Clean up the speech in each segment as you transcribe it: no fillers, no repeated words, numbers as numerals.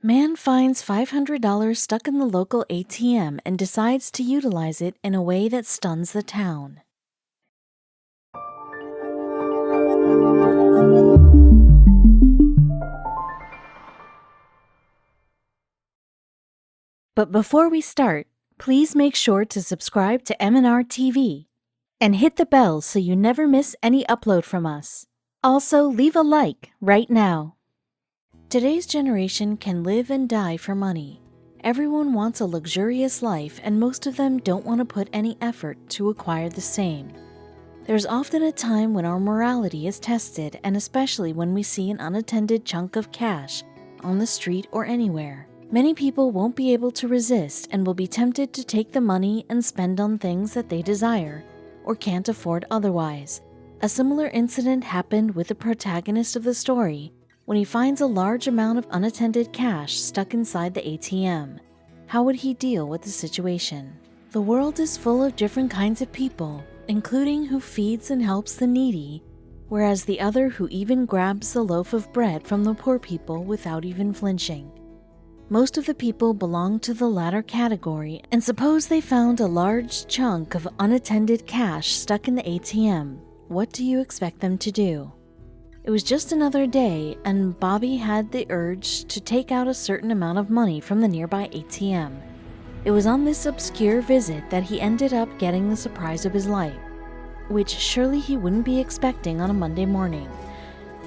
Man finds $500 stuck in the local ATM and decides to utilize it in a way that stuns the town. But before we start, please make sure to subscribe to m&rtv and hit the bell so you never miss any upload from us. Also, leave a like right now. Today's generation can live and die for money. Everyone wants a luxurious life, and most of them don't want to put any effort to acquire the same. There's often a time when our morality is tested, and especially when we see an unattended chunk of cash on the street or anywhere. Many people won't be able to resist and will be tempted to take the money and spend on things that they desire or can't afford otherwise. A similar incident happened with the protagonist of the story when he finds a large amount of unattended cash stuck inside the ATM. How would he deal with the situation? The world is full of different kinds of people, including who feeds and helps the needy, whereas the other who even grabs the loaf of bread from the poor people without even flinching. Most of the people belong to the latter category, and suppose they found a large chunk of unattended cash stuck in the ATM. What do you expect them to do? It was just another day, and Bobby had the urge to take out a certain amount of money from the nearby ATM. It was on this obscure visit that he ended up getting the surprise of his life, which surely he wouldn't be expecting on a Monday morning.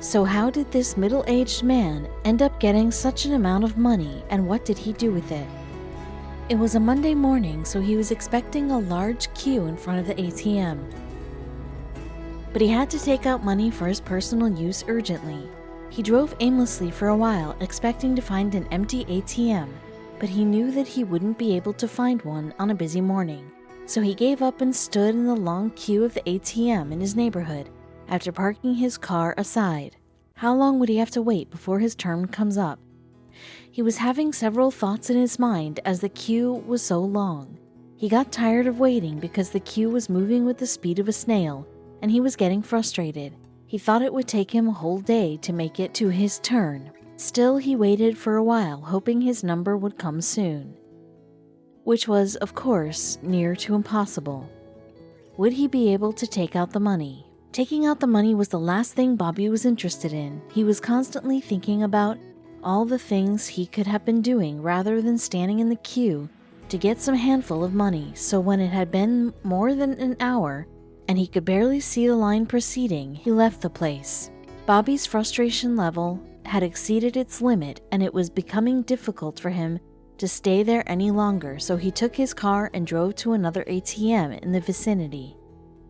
So how did this middle-aged man end up getting such an amount of money, and what did he do with it? It was a Monday morning, so he was expecting a large queue in front of the ATM. But he had to take out money for his personal use urgently. He drove aimlessly for a while, expecting to find an empty ATM, but he knew that he wouldn't be able to find one on a busy morning. So he gave up and stood in the long queue of the ATM in his neighborhood after parking his car aside. How long would he have to wait before his turn comes up? He was having several thoughts in his mind as the queue was so long. He got tired of waiting because the queue was moving with the speed of a snail, and he was getting frustrated. He thought it would take him a whole day to make it to his turn. Still, he waited for a while, hoping his number would come soon, which was, of course, near to impossible. Would he be able to take out the money? Taking out the money was the last thing Bobby was interested in. He was constantly thinking about all the things he could have been doing rather than standing in the queue to get some handful of money. So when it had been more than an hour, and he could barely see the line proceeding, he left the place. Bobby's frustration level had exceeded its limit, and it was becoming difficult for him to stay there any longer, so he took his car and drove to another ATM in the vicinity.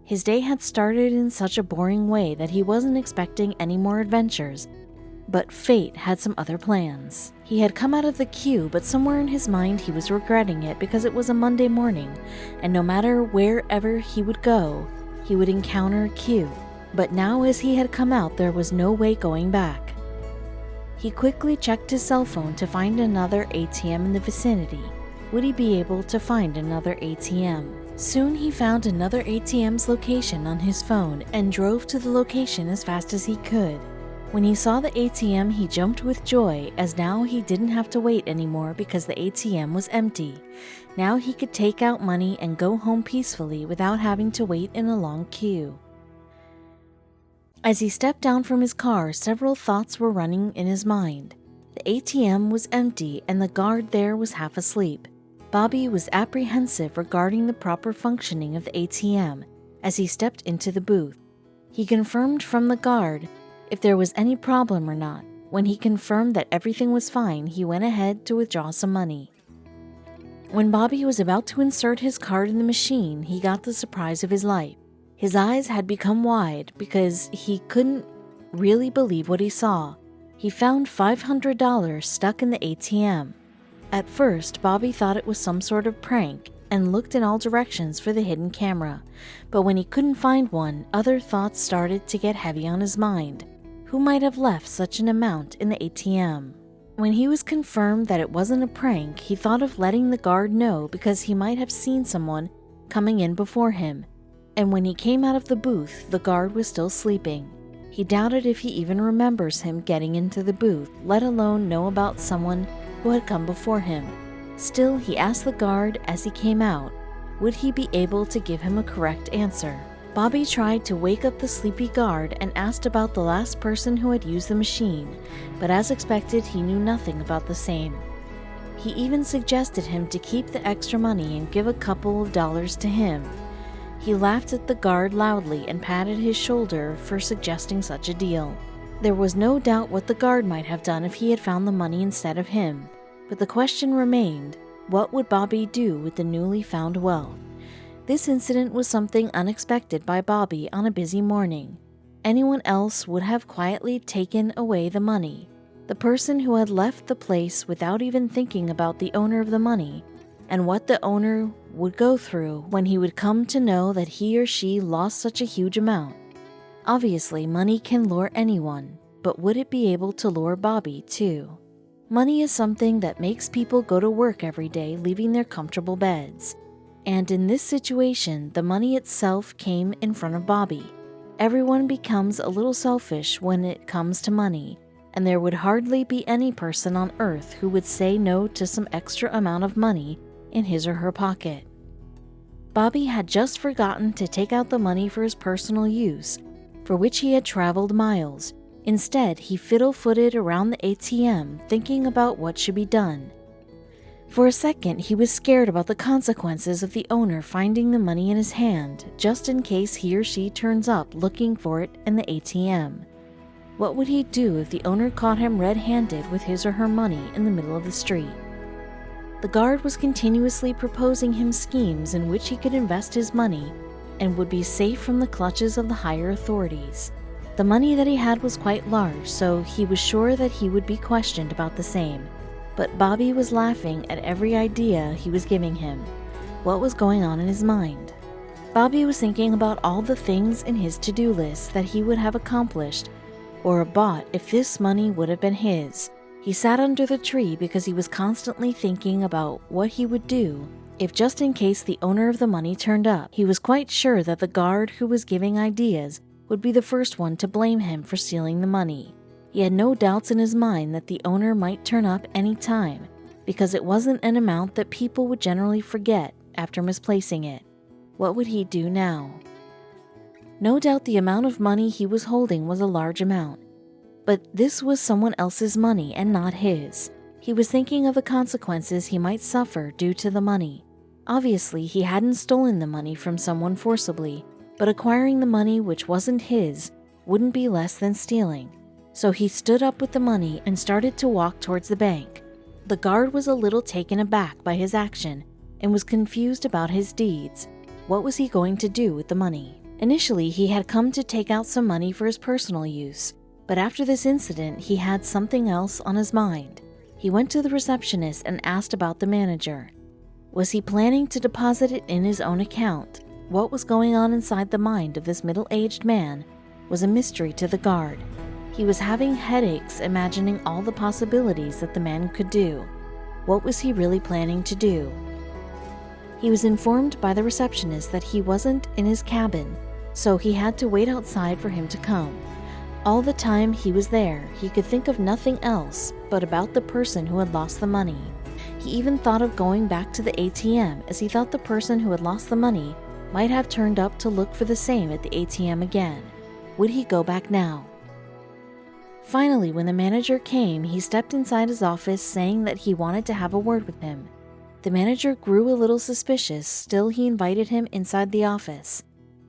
His day had started in such a boring way that he wasn't expecting any more adventures, but fate had some other plans. He had come out of the queue, but somewhere in his mind he was regretting it because it was a Monday morning, and no matter wherever he would go, he would encounter a queue. But now as he had come out, there was no way going back. He quickly checked his cell phone to find another ATM in the vicinity. Would he be able to find another ATM? Soon he found another ATM's location on his phone and drove to the location as fast as he could. When he saw the ATM, he jumped with joy, as now he didn't have to wait anymore because the ATM was empty. Now he could take out money and go home peacefully without having to wait in a long queue. As he stepped down from his car, several thoughts were running in his mind. The ATM was empty and the guard there was half asleep. Bobby was apprehensive regarding the proper functioning of the ATM as he stepped into the booth. He confirmed from the guard if there was any problem or not. When he confirmed that everything was fine, he went ahead to withdraw some money. When Bobby was about to insert his card in the machine, he got the surprise of his life. His eyes had become wide because he couldn't really believe what he saw. He found $500 stuck in the ATM. At first, Bobby thought it was some sort of prank and looked in all directions for the hidden camera. But when he couldn't find one, other thoughts started to get heavy on his mind. Who might have left such an amount in the ATM? When he was confirmed that it wasn't a prank, he thought of letting the guard know because he might have seen someone coming in before him. And when he came out of the booth, the guard was still sleeping. He doubted if he even remembers him getting into the booth, let alone know about someone who had come before him. Still, he asked the guard as he came out, would he be able to give him a correct answer? Bobby tried to wake up the sleepy guard and asked about the last person who had used the machine, but as expected, he knew nothing about the same. He even suggested him to keep the extra money and give a couple of dollars to him. He laughed at the guard loudly and patted his shoulder for suggesting such a deal. There was no doubt what the guard might have done if he had found the money instead of him, but the question remained, what would Bobby do with the newly found wealth? This incident was something unexpected by Bobby on a busy morning. Anyone else would have quietly taken away the money. The person who had left the place without even thinking about the owner of the money and what the owner would go through when he would come to know that he or she lost such a huge amount. Obviously, money can lure anyone, but would it be able to lure Bobby too? Money is something that makes people go to work every day leaving their comfortable beds. And in this situation, the money itself came in front of Bobby. Everyone becomes a little selfish when it comes to money, and there would hardly be any person on earth who would say no to some extra amount of money in his or her pocket. Bobby had just forgotten to take out the money for his personal use, for which he had traveled miles. Instead, he fiddle-footed around the ATM thinking about what should be done. For a second, he was scared about the consequences of the owner finding the money in his hand, just in case he or she turns up looking for it in the ATM. What would he do if the owner caught him red-handed with his or her money in the middle of the street? The guard was continuously proposing him schemes in which he could invest his money and would be safe from the clutches of the higher authorities. The money that he had was quite large, so he was sure that he would be questioned about the same. But Bobby was laughing at every idea he was giving him. What was going on in his mind? Bobby was thinking about all the things in his to-do list that he would have accomplished or bought if this money would have been his. He sat under the tree because he was constantly thinking about what he would do if, just in case the owner of the money turned up. He was quite sure that the guard who was giving ideas would be the first one to blame him for stealing the money. He had no doubts in his mind that the owner might turn up any time, because it wasn't an amount that people would generally forget after misplacing it. What would he do now? No doubt the amount of money he was holding was a large amount, but this was someone else's money and not his. He was thinking of the consequences he might suffer due to the money. Obviously, he hadn't stolen the money from someone forcibly, but acquiring the money which wasn't his wouldn't be less than stealing. So he stood up with the money and started to walk towards the bank. The guard was a little taken aback by his action and was confused about his deeds. What was he going to do with the money? Initially, he had come to take out some money for his personal use, but after this incident, he had something else on his mind. He went to the receptionist and asked about the manager. Was he planning to deposit it in his own account? What was going on inside the mind of this middle-aged man was a mystery to the guard. He was having headaches imagining all the possibilities that the man could do. What was he really planning to do? He was informed by the receptionist that he wasn't in his cabin, so he had to wait outside for him to come. All the time he was there, he could think of nothing else but about the person who had lost the money. He even thought of going back to the ATM, as he thought the person who had lost the money might have turned up to look for the same at the ATM again. Would he go back now? Finally, when the manager came, he stepped inside his office saying that he wanted to have a word with him. The manager grew a little suspicious, still he invited him inside the office.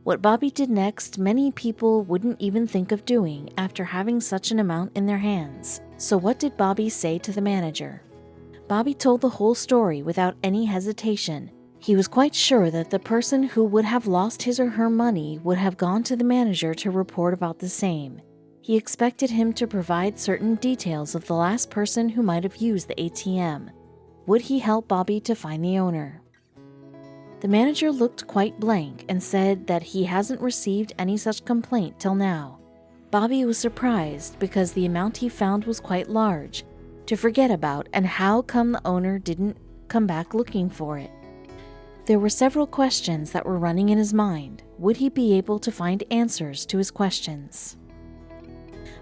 What Bobby did next, many people wouldn't even think of doing after having such an amount in their hands. So what did Bobby say to the manager? Bobby told the whole story without any hesitation. He was quite sure that the person who would have lost his or her money would have gone to the manager to report about the same. He expected him to provide certain details of the last person who might have used the ATM. Would he help Bobby to find the owner? The manager looked quite blank and said that he hasn't received any such complaint till now. Bobby was surprised because the amount he found was quite large to forget about, and how come the owner didn't come back looking for it? There were several questions that were running in his mind. Would he be able to find answers to his questions?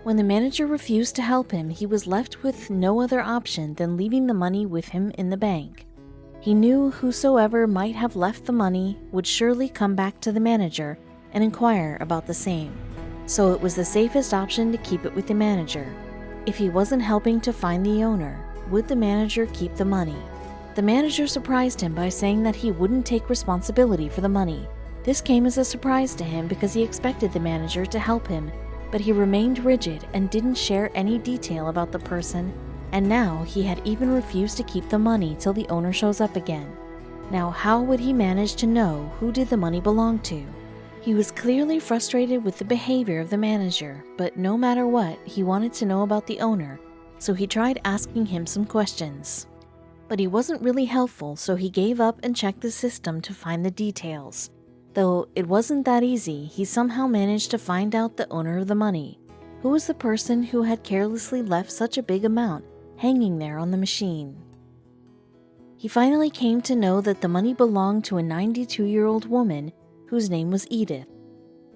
When the manager refused to help him, he was left with no other option than leaving the money with him in the bank. He knew whosoever might have left the money would surely come back to the manager and inquire about the same. So it was the safest option to keep it with the manager. If he wasn't helping to find the owner, would the manager keep the money? The manager surprised him by saying that he wouldn't take responsibility for the money. This came as a surprise to him because he expected the manager to help him, but he remained rigid and didn't share any detail about the person, and now he had even refused to keep the money till the owner shows up again. Now how would he manage to know who did the money belong to? He was clearly frustrated with the behavior of the manager, but no matter what, he wanted to know about the owner, so he tried asking him some questions. But he wasn't really helpful, so he gave up and checked the system to find the details. Though it wasn't that easy, he somehow managed to find out the owner of the money. Who was the person who had carelessly left such a big amount hanging there on the machine? He finally came to know that the money belonged to a 92-year-old woman whose name was Edith.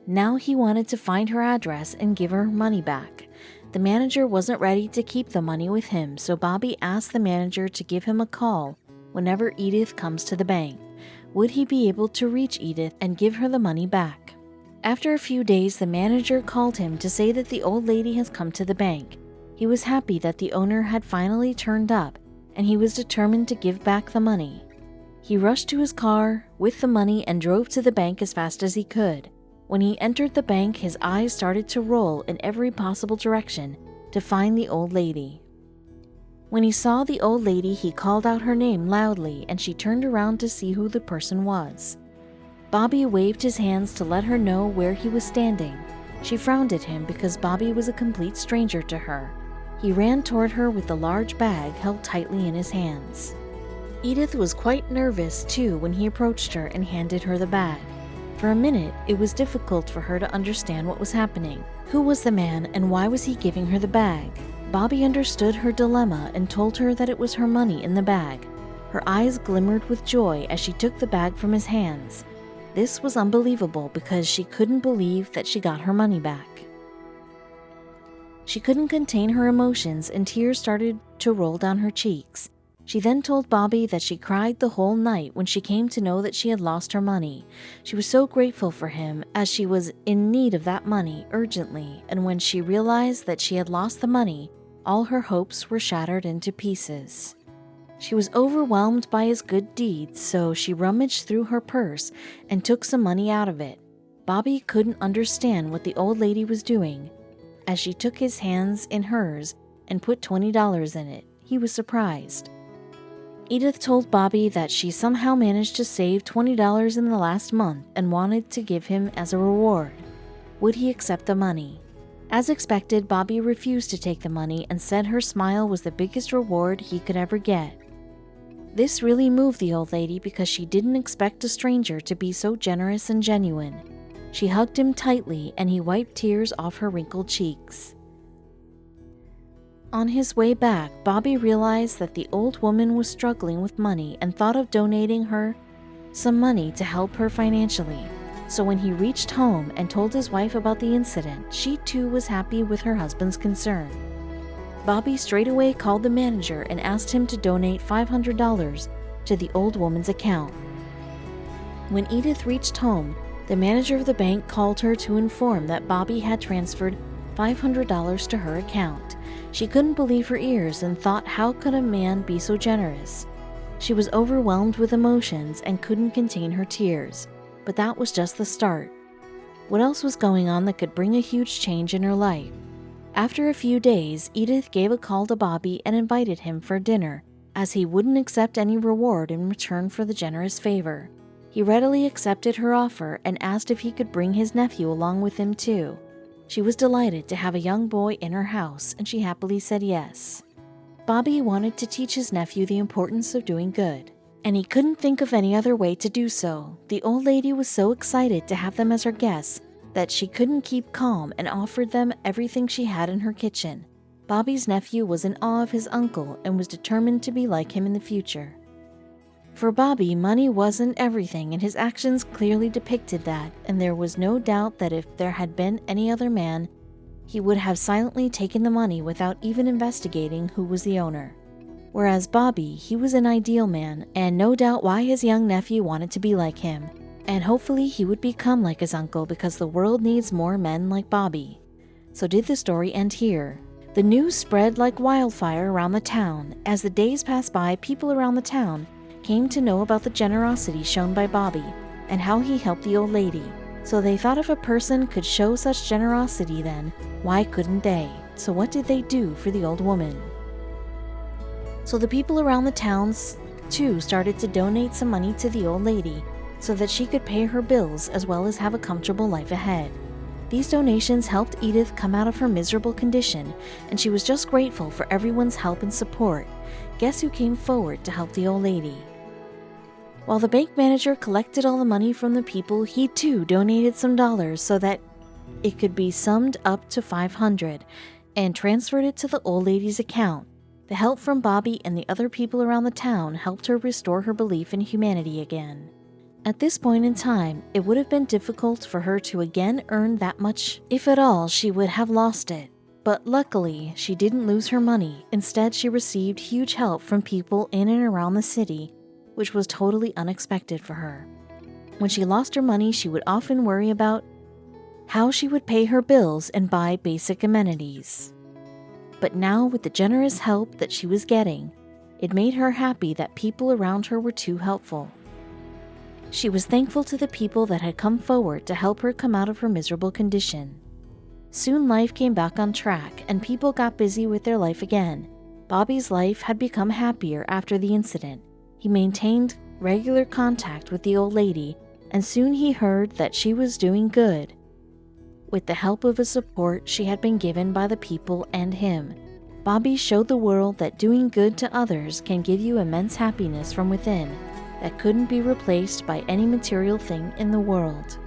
Now he wanted to find her address and give her money back. The manager wasn't ready to keep the money with him, so Bobby asked the manager to give him a call whenever Edith comes to the bank. Would he be able to reach Edith and give her the money back? After a few days, the manager called him to say that the old lady has come to the bank. He was happy that the owner had finally turned up, and he was determined to give back the money. He rushed to his car with the money and drove to the bank as fast as he could. When he entered the bank, his eyes started to roll in every possible direction to find the old lady. When he saw the old lady, he called out her name loudly, and she turned around to see who the person was. Bobby waved his hands to let her know where he was standing. She frowned at him because Bobby was a complete stranger to her. He ran toward her with the large bag held tightly in his hands. Edith was quite nervous too when he approached her and handed her the bag. For a minute, it was difficult for her to understand what was happening. Who was the man and why was he giving her the bag? Bobby understood her dilemma and told her that it was her money in the bag. Her eyes glimmered with joy as she took the bag from his hands. This was unbelievable because she couldn't believe that she got her money back. She couldn't contain her emotions and tears started to roll down her cheeks. She then told Bobby that she cried the whole night when she came to know that she had lost her money. She was so grateful for him as she was in need of that money urgently, and when she realized that she had lost the money, all her hopes were shattered into pieces. She was overwhelmed by his good deeds, so she rummaged through her purse and took some money out of it. Bobby couldn't understand what the old lady was doing. As she took his hands in hers and put $20 in it, he was surprised. Edith told Bobby that she somehow managed to save $20 in the last month and wanted to give him as a reward. Would he accept the money? As expected, Bobby refused to take the money and said her smile was the biggest reward he could ever get. This really moved the old lady because she didn't expect a stranger to be so generous and genuine. She hugged him tightly and he wiped tears off her wrinkled cheeks. On his way back, Bobby realized that the old woman was struggling with money and thought of donating her some money to help her financially. So when he reached home and told his wife about the incident, she too was happy with her husband's concern. Bobby straightaway called the manager and asked him to donate $500 to the old woman's account. When Edith reached home, the manager of the bank called her to inform that Bobby had transferred $500 to her account. She couldn't believe her ears and thought, how could a man be so generous? She was overwhelmed with emotions and couldn't contain her tears, but that was just the start. What else was going on that could bring a huge change in her life? After a few days, Edith gave a call to Bobby and invited him for dinner, as he wouldn't accept any reward in return for the generous favor. He readily accepted her offer and asked if he could bring his nephew along with him too. She was delighted to have a young boy in her house, and she happily said yes. Bobby wanted to teach his nephew the importance of doing good, and he couldn't think of any other way to do so. The old lady was so excited to have them as her guests that she couldn't keep calm and offered them everything she had in her kitchen. Bobby's nephew was in awe of his uncle and was determined to be like him in the future. For Bobby, money wasn't everything, and his actions clearly depicted that, and there was no doubt that if there had been any other man, he would have silently taken the money without even investigating who was the owner. Whereas Bobby, he was an ideal man, and no doubt why his young nephew wanted to be like him. And hopefully he would become like his uncle because the world needs more men like Bobby. So did the story end here? The news spread like wildfire around the town. As the days passed by, people around the town came to know about the generosity shown by Bobby and how he helped the old lady. So they thought if a person could show such generosity, then why couldn't they? So what did they do for the old woman? So the people around the towns too started to donate some money to the old lady so that she could pay her bills as well as have a comfortable life ahead. These donations helped Edith come out of her miserable condition, and she was just grateful for everyone's help and support. Guess who came forward to help the old lady? While the bank manager collected all the money from the people, he too donated some dollars so that it could be summed up to $500 and transferred it to the old lady's account. The help from Bobby and the other people around the town helped her restore her belief in humanity again. At this point in time, it would have been difficult for her to again earn that much. If at all, she would have lost it. But luckily, she didn't lose her money. Instead, she received huge help from people in and around the city, which was totally unexpected for her. When she lost her money, she would often worry about how she would pay her bills and buy basic amenities. But now, with the generous help that she was getting, it made her happy that people around her were too helpful. She was thankful to the people that had come forward to help her come out of her miserable condition. Soon life came back on track and people got busy with their life again. Bobby's life had become happier after the incident. He maintained regular contact with the old lady, and soon he heard that she was doing good. With the help of a support she had been given by the people and him, Bobby showed the world that doing good to others can give you immense happiness from within that couldn't be replaced by any material thing in the world.